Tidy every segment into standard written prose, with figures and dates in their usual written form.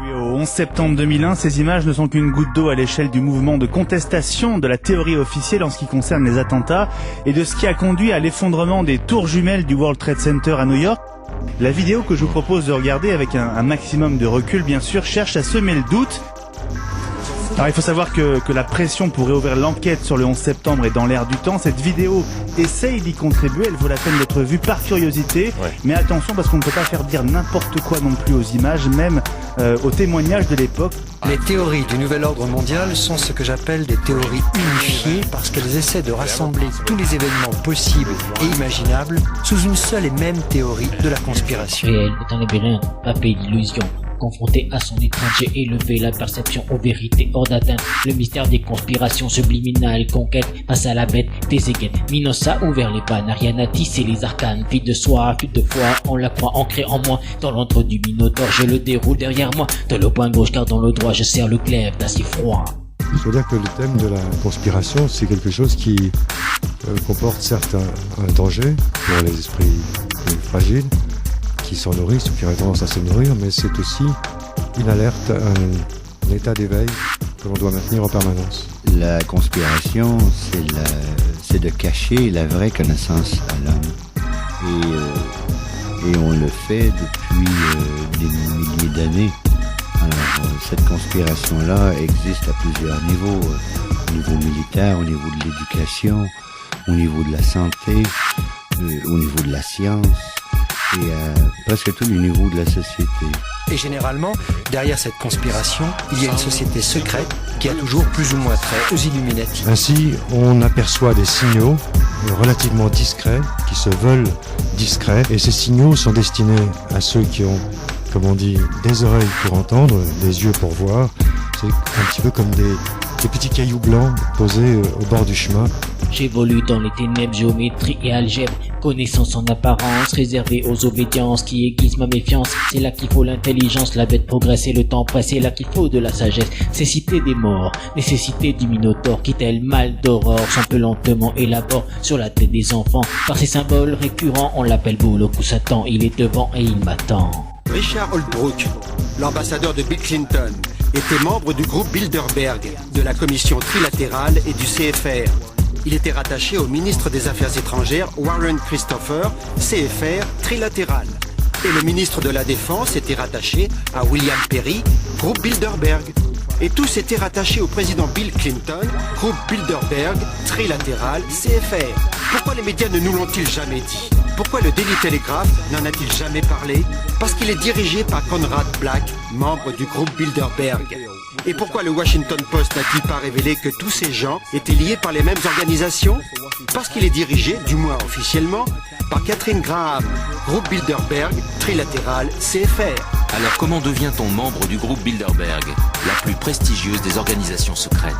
Oui, au 11 septembre 2001, ces images ne sont qu'une goutte d'eau à l'échelle du mouvement de contestation de la théorie officielle en ce qui concerne les attentats et de ce qui a conduit à l'effondrement des tours jumelles du World Trade Center à New York. La vidéo que je vous propose de regarder avec un maximum de recul, bien sûr, cherche à semer le doute. Alors il faut savoir que la pression pour réouvrir l'enquête sur le 11 septembre est dans l'air du temps. Cette vidéo essaye d'y contribuer, elle vaut la peine d'être vue par curiosité. Ouais. Mais attention parce qu'on ne peut pas faire dire n'importe quoi non plus aux images, même aux témoignages de l'époque. Les théories du nouvel ordre mondial sont ce que j'appelle des théories unifiées parce qu'elles essaient de rassembler tous les événements possibles et imaginables sous une seule et même théorie de la conspiration. Réel est un labyrinthe, pavé d'illusions. Confronté à son étreinte, j'ai élevé la perception aux vérités hors d'atteinte. Le mystère des conspirations subliminales, conquête face à la bête des aiguettes. Minos a ouvert les vannes, Ariane a tissé les arcanes. Vide de soi, fuite de foi, on la croit ancrée en moi. Dans l'antre du Minotaure, je le déroule derrière moi. Dans le point gauche, car dans le droit, je serre le glaive d'acier froid. Il faut dire que le thème de la conspiration, c'est quelque chose qui comporte certes un danger pour les esprits plus fragiles, qui s'en nourrissent ou qui ont tendance à se nourrir, mais c'est aussi une alerte, un état d'éveil que l'on doit maintenir en permanence. La conspiration, c'est de cacher la vraie connaissance à l'homme. Et on le fait depuis des milliers d'années. Alors, cette conspiration-là existe à plusieurs niveaux. Au niveau militaire, au niveau de l'éducation, au niveau de la santé, au niveau de la science. Et à presque tous les niveaux de la société. Et généralement, derrière cette conspiration, il y a une société secrète qui a toujours plus ou moins trait aux Illuminati. Ainsi, on aperçoit des signaux relativement discrets, qui se veulent discrets, et ces signaux sont destinés à ceux qui ont, comme on dit, des oreilles pour entendre, des yeux pour voir. C'est un petit peu comme des petits cailloux blancs posés au bord du chemin. J'évolue dans les ténèbres, géométrie et algèbre. Connaissance en apparence, réservée aux obédiences qui aiguisent ma méfiance. C'est là qu'il faut l'intelligence, la bête progresse et le temps presse. C'est là qu'il faut de la sagesse, cécité des morts, nécessité du Minotaure qui tel mal d'aurore s'en lentement élabore sur la tête des enfants. Par ces symboles récurrents, on l'appelle Moloch ou Satan. Il est devant et il m'attend. Richard Holbrooke, l'ambassadeur de Bill Clinton, était membre du groupe Bilderberg, de la commission trilatérale et du CFR. Il était rattaché au ministre des Affaires étrangères Warren Christopher, CFR trilatéral. Et le ministre de la Défense était rattaché à William Perry, groupe Bilderberg. Et tous étaient rattachés au président Bill Clinton, groupe Bilderberg, trilatéral, CFR. Pourquoi les médias ne nous l'ont-ils jamais dit? Pourquoi le Daily Telegraph n'en a-t-il jamais parlé? Parce qu'il est dirigé par Conrad Black, membre du groupe Bilderberg. Et pourquoi le Washington Post n'a-t-il pas révélé que tous ces gens étaient liés par les mêmes organisations? Parce qu'il est dirigé, du moins officiellement, par Catherine Graham, groupe Bilderberg, trilatéral, CFR. Alors comment devient-on membre du groupe Bilderberg, la plus prestigieuse des organisations secrètes?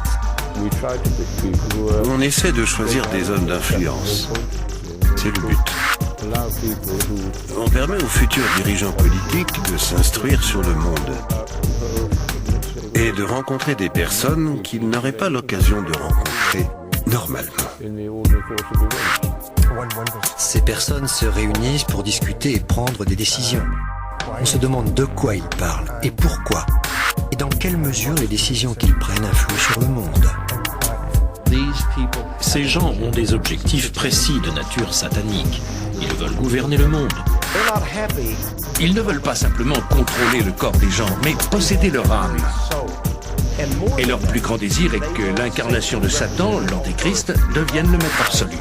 On essaie de choisir des hommes d'influence. C'est le but. On permet aux futurs dirigeants politiques de s'instruire sur le monde et de rencontrer des personnes qu'ils n'auraient pas l'occasion de rencontrer normalement. Ces personnes se réunissent pour discuter et prendre des décisions. On se demande de quoi ils parlent et pourquoi, et dans quelle mesure les décisions qu'ils prennent influent sur le monde. Ces gens ont des objectifs précis de nature satanique. Ils veulent gouverner le monde. Ils ne veulent pas simplement contrôler le corps des gens, mais posséder leur âme. Et leur plus grand désir est que l'incarnation de Satan, l'Antéchrist, devienne le maître absolu.